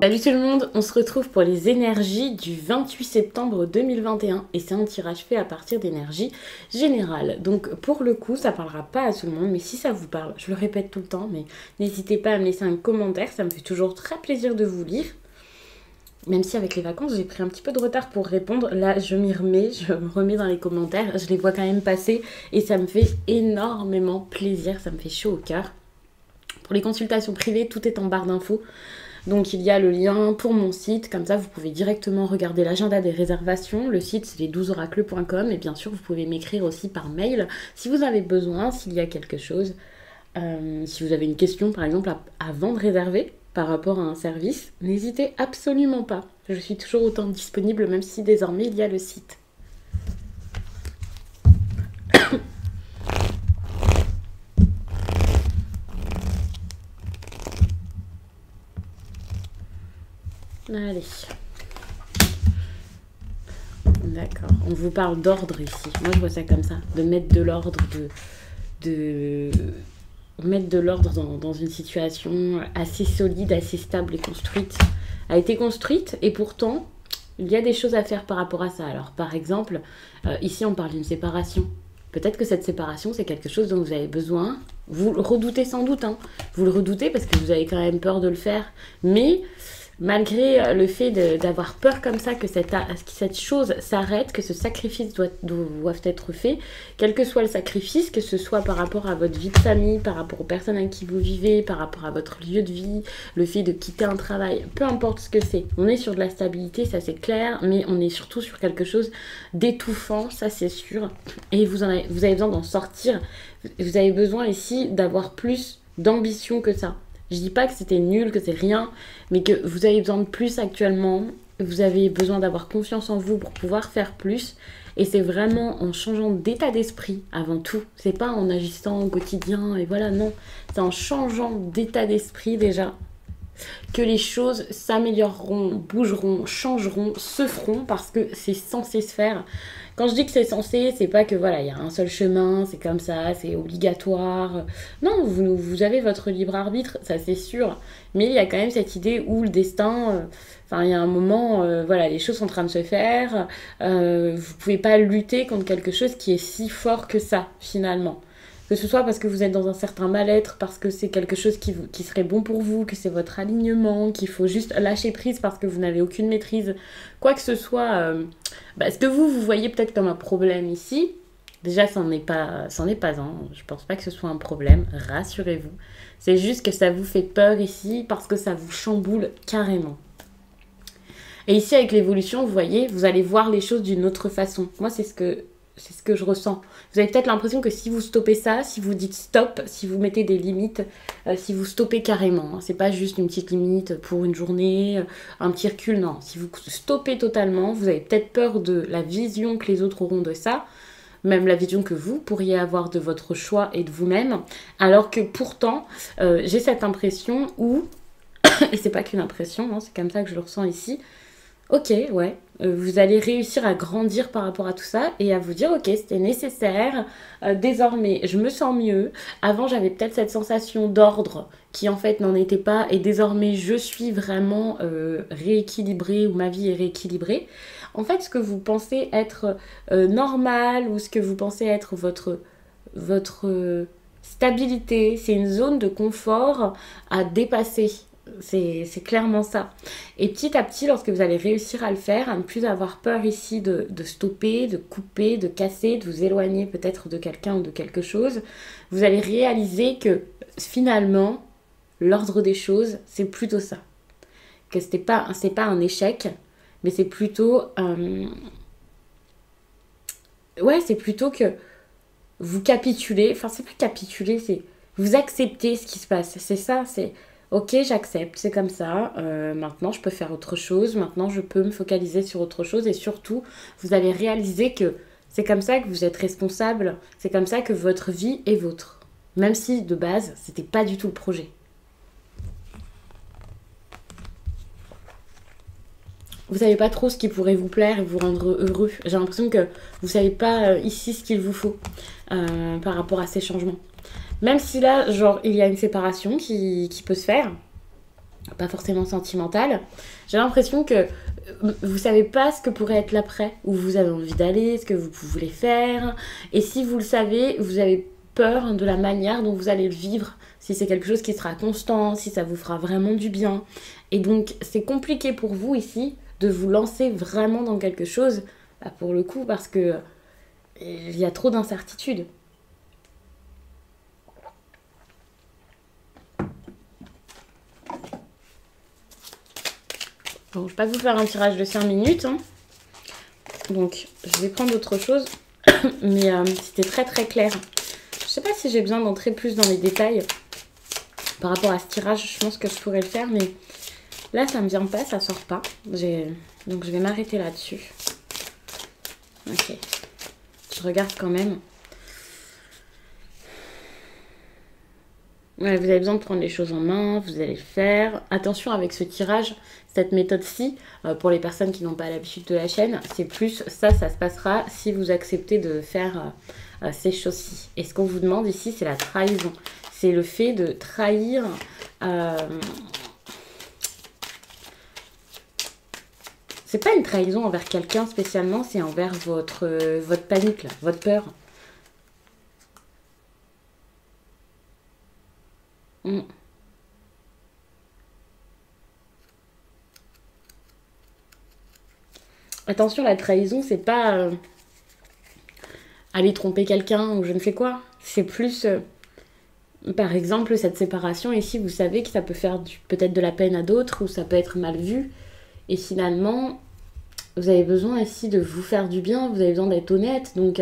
Salut tout le monde, on se retrouve pour les énergies du 28 septembre 2021 et c'est un tirage fait à partir d'énergie générale. Donc pour le coup, ça parlera pas à tout le monde, mais si ça vous parle, je le répète tout le temps, mais n'hésitez pas à me laisser un commentaire, ça me fait toujours très plaisir de vous lire. Même si avec les vacances, j'ai pris un petit peu de retard pour répondre, là je m'y remets, je me remets dans les commentaires, je les vois quand même passer et ça me fait énormément plaisir, ça me fait chaud au cœur. Pour les consultations privées, tout est en barre d'infos. Donc il y a le lien pour mon site, comme ça vous pouvez directement regarder l'agenda des réservations. Le site c'est les12oracles.com et bien sûr vous pouvez m'écrire aussi par mail si vous avez besoin, s'il y a quelque chose. Si vous avez une question par exemple avant de réserver par rapport à un service, n'hésitez absolument pas. Je suis toujours autant disponible même si désormais il y a le site. Allez. D'accord. On vous parle d'ordre ici. Moi, je vois ça comme ça. De mettre de l'ordre, de mettre de l'ordre dans une situation assez solide, assez stable et construite. A été construite et pourtant, il y a des choses à faire par rapport à ça. Alors, par exemple, ici, on parle d'une séparation. Peut-être que cette séparation, c'est quelque chose dont vous avez besoin. Vous le redoutez sans doute. Hein. Vous le redoutez parce que vous avez quand même peur de le faire. Mais malgré le fait d'avoir peur comme ça que cette chose s'arrête, que ce sacrifice doit être fait, quel que soit le sacrifice, que ce soit par rapport à votre vie de famille, par rapport aux personnes avec qui vous vivez, par rapport à votre lieu de vie, le fait de quitter un travail, peu importe ce que c'est. On est sur de la stabilité, ça c'est clair, mais on est surtout sur quelque chose d'étouffant, ça c'est sûr. Et vous avez besoin d'en sortir. Vous avez besoin ici d'avoir plus d'ambition que ça. Je dis pas que c'était nul, que c'est rien, mais que vous avez besoin de plus actuellement. Vous avez besoin d'avoir confiance en vous pour pouvoir faire plus. Et c'est vraiment en changeant d'état d'esprit avant tout. C'est pas en agissant au quotidien et voilà, non. C'est en changeant d'état d'esprit déjà que les choses s'amélioreront, bougeront, changeront, se feront parce que c'est censé se faire. Quand je dis que c'est censé, c'est pas que voilà, il y a un seul chemin, c'est comme ça, c'est obligatoire. Non, vous avez votre libre arbitre, ça c'est sûr. Mais il y a quand même cette idée où le destin, enfin il y a un moment, voilà, les choses sont en train de se faire. Vous pouvez pas lutter contre quelque chose qui est si fort que ça, finalement. Que ce soit parce que vous êtes dans un certain mal-être, parce que c'est quelque chose qui serait bon pour vous, que c'est votre alignement, qu'il faut juste lâcher prise parce que vous n'avez aucune maîtrise. Quoi que ce soit, ce que vous voyez peut-être comme un problème ici, déjà c'en est pas un. Je pense pas que ce soit un problème, rassurez-vous. C'est juste que ça vous fait peur ici parce que ça vous chamboule carrément. Et ici avec l'évolution, vous voyez, vous allez voir les choses d'une autre façon. Moi c'est ce que je ressens. Vous avez peut-être l'impression que si vous stoppez ça, si vous dites stop, si vous mettez des limites, si vous stoppez carrément, hein, c'est pas juste une petite limite pour une journée, un petit recul, non. Si vous stoppez totalement, vous avez peut-être peur de la vision que les autres auront de ça, même la vision que vous pourriez avoir de votre choix et de vous-même, alors que pourtant, j'ai cette impression où, et c'est pas qu'une impression, hein, c'est comme ça que je le ressens ici, ok, ouais, vous allez réussir à grandir par rapport à tout ça et à vous dire, ok, c'était nécessaire, désormais je me sens mieux. Avant j'avais peut-être cette sensation d'ordre qui en fait n'en était pas et désormais je suis vraiment rééquilibrée ou ma vie est rééquilibrée. En fait, ce que vous pensez être normal ou ce que vous pensez être votre stabilité, c'est une zone de confort à dépasser. C'est clairement ça. Et petit à petit, lorsque vous allez réussir à le faire, à ne plus avoir peur ici de stopper, de couper, de casser, de vous éloigner peut-être de quelqu'un ou de quelque chose, vous allez réaliser que finalement, l'ordre des choses, c'est plutôt ça. Que c'est pas un échec, mais c'est plutôt... Ouais, c'est plutôt que vous capitulez. Enfin, c'est pas capituler, c'est vous acceptez ce qui se passe. C'est ça, c'est... Ok, j'accepte, c'est comme ça, maintenant je peux faire autre chose, maintenant je peux me focaliser sur autre chose et surtout, vous allez réaliser que c'est comme ça que vous êtes responsable, c'est comme ça que votre vie est vôtre. Même si de base, c'était pas du tout le projet. Vous savez pas trop ce qui pourrait vous plaire et vous rendre heureux. J'ai l'impression que vous savez pas ici ce qu'il vous faut par rapport à ces changements. Même si là, genre, il y a une séparation qui peut se faire, pas forcément sentimentale, j'ai l'impression que vous savez pas ce que pourrait être l'après, où vous avez envie d'aller, ce que vous voulez faire. Et si vous le savez, vous avez peur de la manière dont vous allez le vivre, si c'est quelque chose qui sera constant, si ça vous fera vraiment du bien. Et donc, c'est compliqué pour vous ici de vous lancer vraiment dans quelque chose, bah, pour le coup, parce que il y a trop d'incertitudes. Bon, je vais pas vous faire un tirage de 5 minutes, hein. Donc, je vais prendre autre chose. Mais c'était très très clair. Je sais pas si j'ai besoin d'entrer plus dans les détails par rapport à ce tirage. Je pense que je pourrais le faire, mais là, ça me vient pas, ça sort pas. Donc, je vais m'arrêter là-dessus. Ok. Je regarde quand même. Ouais, vous avez besoin de prendre les choses en main, vous allez le faire. Attention avec ce tirage, cette méthode-ci, pour les personnes qui n'ont pas l'habitude de la chaîne, c'est plus ça se passera si vous acceptez de faire ces choses-ci. Et ce qu'on vous demande ici, c'est la trahison. C'est le fait de trahir... C'est pas une trahison envers quelqu'un spécialement, c'est envers votre panique, là, votre peur. Attention, la trahison, c'est pas aller tromper quelqu'un ou je ne sais quoi. C'est plus, par exemple, cette séparation ici, vous savez que ça peut faire peut-être de la peine à d'autres ou ça peut être mal vu. Et finalement, vous avez besoin ici de vous faire du bien, vous avez besoin d'être honnête. Donc,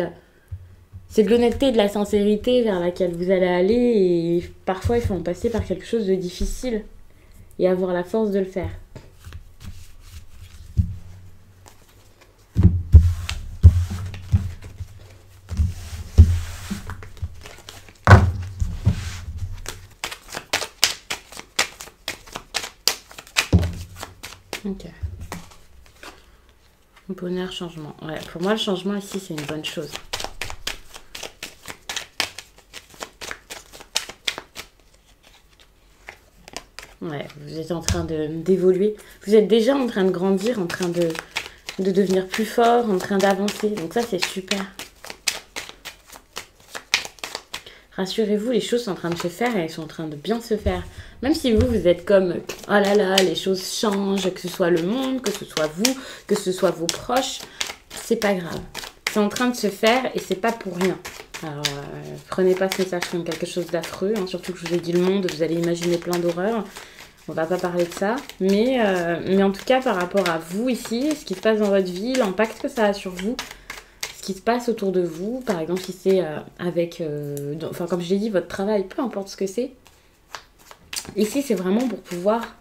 c'est de l'honnêteté et de la sincérité vers laquelle vous allez aller. Et parfois, il faut en passer par quelque chose de difficile et avoir la force de le faire. Ok. Bonheur, changement. Ouais, pour moi, le changement ici, c'est une bonne chose. Ouais, vous êtes en train d'évoluer. Vous êtes déjà en train de grandir, en train de devenir plus fort, en train d'avancer. Donc ça, c'est super. Rassurez-vous, les choses sont en train de se faire et elles sont en train de bien se faire. Même si vous êtes comme, oh là là, les choses changent, que ce soit le monde, que ce soit vous, que ce soit vos proches, c'est pas grave. C'est en train de se faire et c'est pas pour rien. Alors, prenez pas ce message comme quelque chose d'affreux, hein, surtout que je vous ai dit le monde, vous allez imaginer plein d'horreurs. On va pas parler de ça. Mais en tout cas, par rapport à vous ici, ce qui se passe dans votre vie, l'impact que ça a sur vous, ce qui se passe autour de vous, par exemple si c'est avec, enfin comme je l'ai dit, votre travail, peu importe ce que c'est. Ici, c'est vraiment pour pouvoir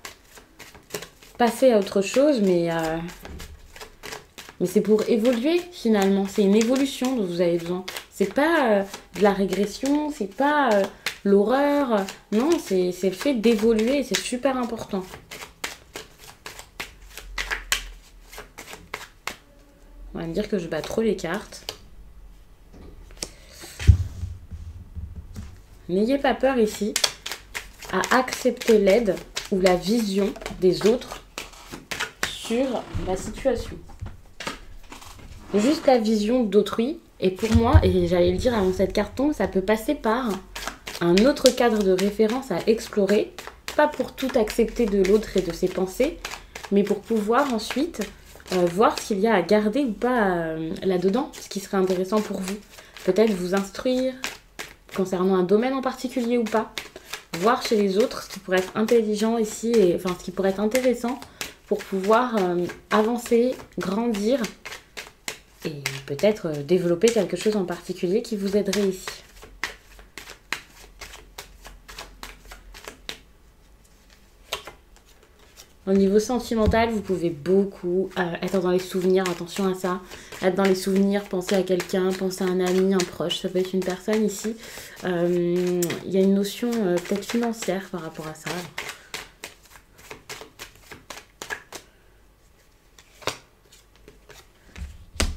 passer à autre chose, mais c'est pour évoluer finalement. C'est une évolution dont vous avez besoin. C'est pas de la régression, c'est pas l'horreur. Non, c'est le fait d'évoluer et c'est super important. On va me dire que je bats trop les cartes. N'ayez pas peur ici à accepter l'aide ou la vision des autres sur la situation. Juste la vision d'autrui. Et pour moi, et j'allais le dire avant cette carte tombe, ça peut passer par un autre cadre de référence à explorer. Pas pour tout accepter de l'autre et de ses pensées, mais pour pouvoir ensuite voir s'il y a à garder ou pas là-dedans, ce qui serait intéressant pour vous. Peut-être vous instruire concernant un domaine en particulier ou pas. Voir chez les autres ce qui pourrait être intelligent ici, et, enfin ce qui pourrait être intéressant pour pouvoir avancer, grandir et peut-être développer quelque chose en particulier qui vous aiderait ici. Au niveau sentimental, vous pouvez beaucoup être dans les souvenirs, attention à ça. Être dans les souvenirs, penser à quelqu'un, penser à un ami, un proche, ça peut être une personne ici. Il y a une notion peut-être financière par rapport à ça.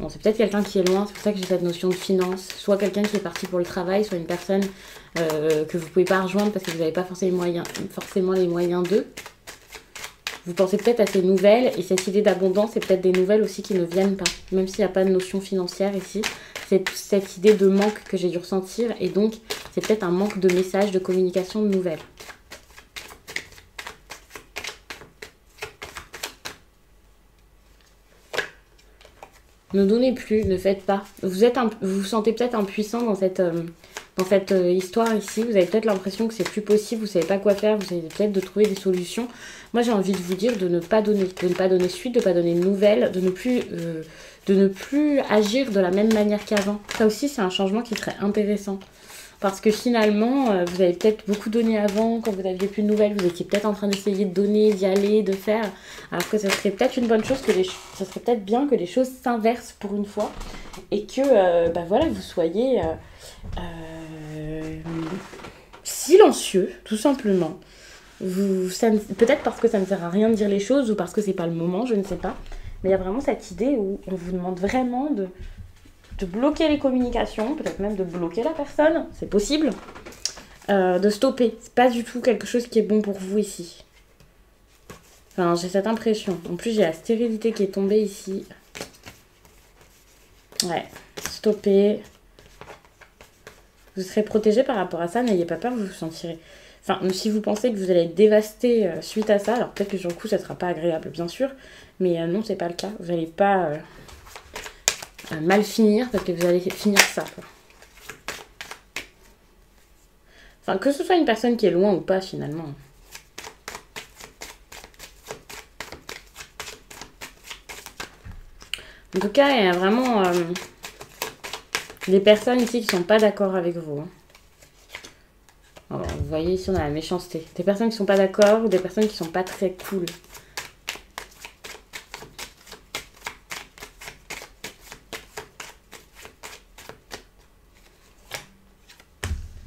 Bon, c'est peut-être quelqu'un qui est loin, c'est pour ça que j'ai cette notion de finance. Soit quelqu'un qui est parti pour le travail, soit une personne que vous ne pouvez pas rejoindre parce que vous n'avez pas forcément les moyens d'eux. Vous pensez peut-être à ces nouvelles, et cette idée d'abondance, c'est peut-être des nouvelles aussi qui ne viennent pas. Même s'il n'y a pas de notion financière ici, c'est cette idée de manque que j'ai dû ressentir, et donc c'est peut-être un manque de messages, de communication, de nouvelles. Ne donnez plus, ne faites pas. Vous vous sentez peut-être impuissant dans cette histoire ici. Vous avez peut-être l'impression que c'est plus possible, vous savez pas quoi faire, vous essayez peut-être de trouver des solutions. Moi, j'ai envie de vous dire de ne pas donner suite, de ne pas donner de nouvelles, de ne plus agir de la même manière qu'avant. Ça aussi, c'est un changement qui serait intéressant. Parce que finalement, vous avez peut-être beaucoup donné avant, quand vous n'aviez plus de nouvelles, vous étiez peut-être en train d'essayer de donner, d'y aller, de faire. Alors que ça serait peut-être une bonne chose, ça serait peut-être bien que les choses s'inversent pour une fois. Et que, voilà, vous soyez silencieux, tout simplement. Peut-être parce que ça ne sert à rien de dire les choses, ou parce que c'est pas le moment, je ne sais pas. Mais il y a vraiment cette idée où on vous demande vraiment de bloquer les communications, peut-être même de bloquer la personne, c'est possible, de stopper. C'est pas du tout quelque chose qui est bon pour vous ici. Enfin, j'ai cette impression. En plus, j'ai la stérilité qui est tombée ici. Ouais, stopper. Vous serez protégé par rapport à ça, n'ayez pas peur, vous vous sentirez... Enfin, si vous pensez que vous allez être dévasté suite à ça, alors peut-être que sur le coup, ça ne sera pas agréable, bien sûr, mais non, c'est pas le cas. Vous n'allez pas... mal finir parce que vous allez finir ça. Enfin, que ce soit une personne qui est loin ou pas finalement. En tout cas, il y a vraiment des personnes ici qui sont pas d'accord avec vous. Alors, vous voyez ici on a la méchanceté. Des personnes qui sont pas d'accord ou des personnes qui sont pas très cool.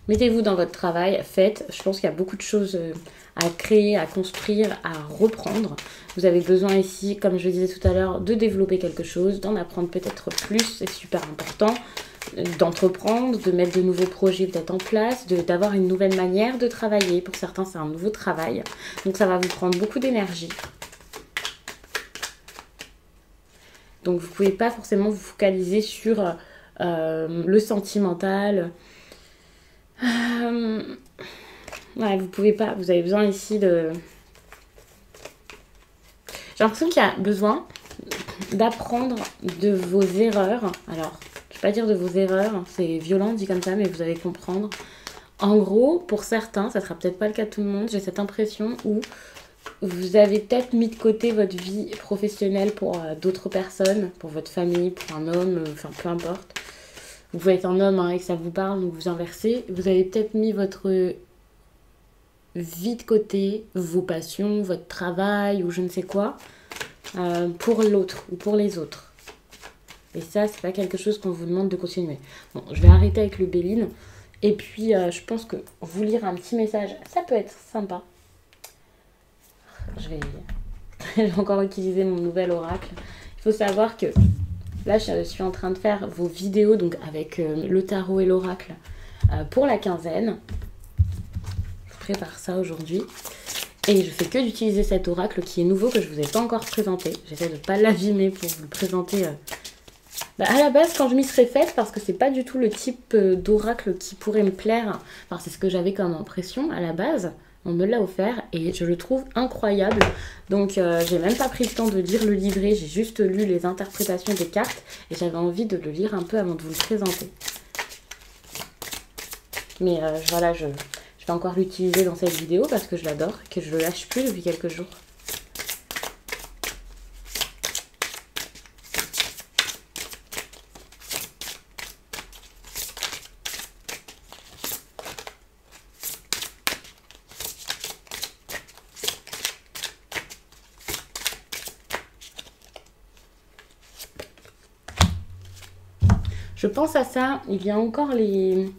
Mettez-vous dans votre travail, faites. Je pense qu'il y a beaucoup de choses à créer, à construire, à reprendre. Vous avez besoin ici, comme je le disais tout à l'heure, de développer quelque chose, d'en apprendre peut-être plus, c'est super important, d'entreprendre, de mettre de nouveaux projets peut-être en place, d'avoir une nouvelle manière de travailler. Pour certains, c'est un nouveau travail. Donc ça va vous prendre beaucoup d'énergie. Donc vous ne pouvez pas forcément vous focaliser sur le sentimental. Ouais, vous pouvez pas, vous avez besoin ici de... J'ai l'impression qu'il y a besoin d'apprendre de vos erreurs. Alors, je ne vais pas dire de vos erreurs, c'est violent dit comme ça, mais vous allez comprendre. En gros, pour certains, ça sera peut-être pas le cas de tout le monde, j'ai cette impression où vous avez peut-être mis de côté votre vie professionnelle pour d'autres personnes, pour votre famille, pour un homme, enfin peu importe. Vous pouvez être un homme et que ça vous parle, donc vous inversez. Vous avez peut-être mis votre vie de côté, vos passions, votre travail ou je ne sais quoi, pour l'autre ou pour les autres. Et ça, c'est pas quelque chose qu'on vous demande de continuer. Bon, je vais arrêter avec le Béline. Et puis, je pense que vous lire un petit message, ça peut être sympa. Je vais encore utiliser mon nouvel oracle. Il faut savoir que là, je suis en train de faire vos vidéos donc avec le tarot et l'oracle pour la quinzaine. Je prépare ça aujourd'hui. Et je fais que d'utiliser cet oracle qui est nouveau, que je ne vous ai pas encore présenté. J'essaie de ne pas l'abîmer pour vous le présenter à la base quand je m'y serais faite, parce que c'est pas du tout le type d'oracle qui pourrait me plaire. Enfin, c'est ce que j'avais comme impression à la base. On me l'a offert et je le trouve incroyable. Donc j'ai même pas pris le temps de lire le livret, j'ai juste lu les interprétations des cartes et j'avais envie de le lire un peu avant de vous le présenter. Mais voilà, je vais encore l'utiliser dans cette vidéo parce que je l'adore et que je le lâche plus depuis quelques jours. Je pense à ça, il y a encore les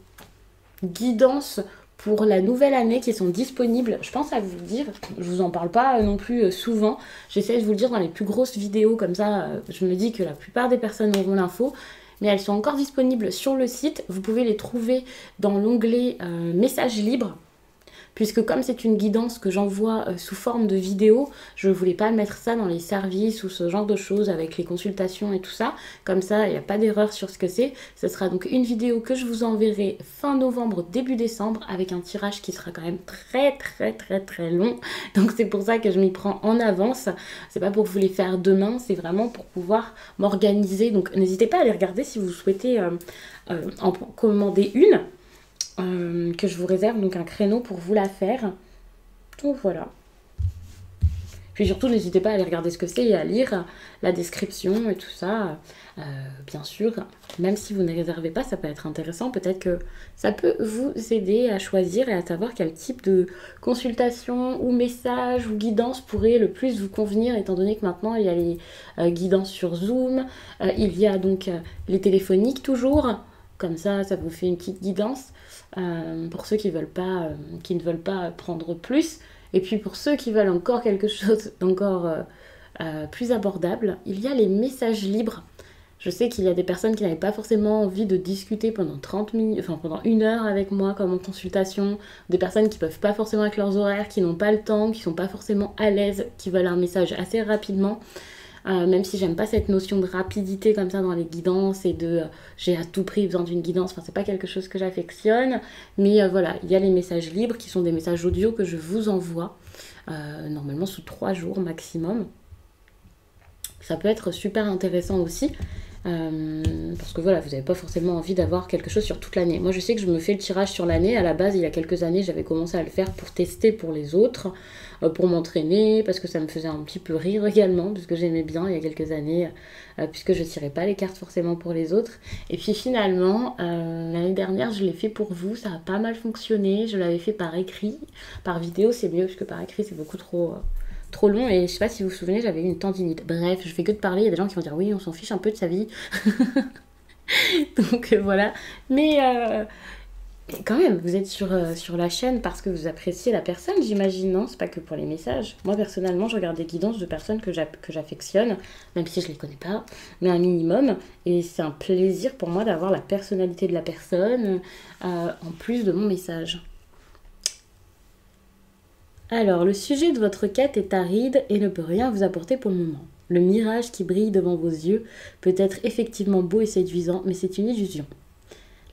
guidances pour la nouvelle année qui sont disponibles. Je pense à vous le dire, je vous en parle pas non plus souvent. J'essaie de vous le dire dans les plus grosses vidéos, comme ça je me dis que la plupart des personnes auront l'info. Mais elles sont encore disponibles sur le site. Vous pouvez les trouver dans l'onglet messages libres. Puisque comme c'est une guidance que j'envoie sous forme de vidéo, je ne voulais pas mettre ça dans les services ou ce genre de choses avec les consultations et tout ça. Comme ça, il n'y a pas d'erreur sur ce que c'est. Ce sera donc une vidéo que je vous enverrai fin novembre, début décembre, avec un tirage qui sera quand même très long. Donc c'est pour ça que je m'y prends en avance. C'est pas pour vous les faire demain, c'est vraiment pour pouvoir m'organiser. Donc n'hésitez pas à les regarder si vous souhaitez en commander une. Que je vous réserve donc un créneau pour vous la faire. Donc voilà. Puis surtout, n'hésitez pas à aller regarder ce que c'est et à lire la description et tout ça. Bien sûr, même si vous ne réservez pas, ça peut être intéressant. Peut-être que ça peut vous aider à choisir et à savoir quel type de consultation ou message ou guidance pourrait le plus vous convenir, étant donné que maintenant, il y a les guidances sur Zoom. Il y a donc les téléphoniques toujours. Comme ça vous fait une petite guidance. Pour ceux qui ne veulent pas prendre plus. Et puis pour ceux qui veulent encore quelque chose d'encore plus abordable, il y a les messages libres. Je sais qu'il y a des personnes qui n'avaient pas forcément envie de discuter pendant 30 minutes, enfin pendant 1 heure avec moi comme en consultation, des personnes qui ne peuvent pas forcément avec leurs horaires, qui n'ont pas le temps, qui ne sont pas forcément à l'aise, qui veulent un message assez rapidement. Même si j'aime pas cette notion de rapidité comme ça dans les guidances et de j'ai à tout prix besoin d'une guidance, enfin c'est pas quelque chose que j'affectionne, mais voilà, il y a les messages libres qui sont des messages audio que je vous envoie, normalement sous 3 jours maximum. Ça peut être super intéressant aussi, parce que voilà, vous n'avez pas forcément envie d'avoir quelque chose sur toute l'année. Moi je sais que je me fais le tirage sur l'année. À la base, il y a quelques années, j'avais commencé à le faire pour tester pour les autres, pour m'entraîner, parce que ça me faisait un petit peu rire également, parce que j'aimais bien il y a quelques années, puisque je tirais pas les cartes forcément pour les autres. Et puis finalement, l'année dernière, je l'ai fait pour vous, ça a pas mal fonctionné. Je l'avais fait par écrit, par vidéo c'est mieux, parce que par écrit c'est beaucoup trop long, et je sais pas si vous vous souvenez, j'avais eu une tendinite. Bref, je fais que de parler, il y a des gens qui vont dire oui, on s'en fiche un peu de sa vie. Donc voilà, mais quand même, vous êtes sur la chaîne parce que vous appréciez la personne, j'imagine, non? C'est pas que pour les messages. Moi personnellement, je regarde des guidances de personnes que j'affectionne, même si je les connais pas, mais un minimum, et c'est un plaisir pour moi d'avoir la personnalité de la personne en plus de mon message. Alors, le sujet de votre quête est aride et ne peut rien vous apporter pour le moment. Le mirage qui brille devant vos yeux peut être effectivement beau et séduisant, mais c'est une illusion.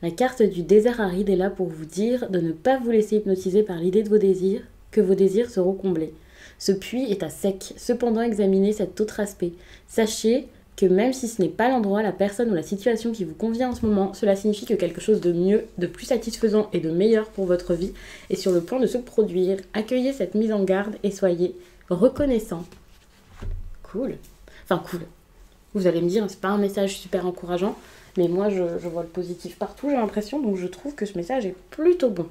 La carte du désert aride est là pour vous dire de ne pas vous laisser hypnotiser par l'idée de vos désirs, que vos désirs seront comblés. Ce puits est à sec, cependant examinez cet autre aspect. Sachez que même si ce n'est pas l'endroit, la personne ou la situation qui vous convient en ce moment, cela signifie que quelque chose de mieux, de plus satisfaisant et de meilleur pour votre vie est sur le point de se produire. Accueillez cette mise en garde et soyez reconnaissant. Cool. Enfin cool. Vous allez me dire, c'est pas un message super encourageant, mais moi je vois le positif partout, j'ai l'impression, donc je trouve que ce message est plutôt bon.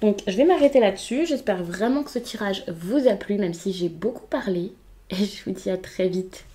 Donc je vais m'arrêter là-dessus, j'espère vraiment que ce tirage vous a plu, même si j'ai beaucoup parlé, et je vous dis à très vite.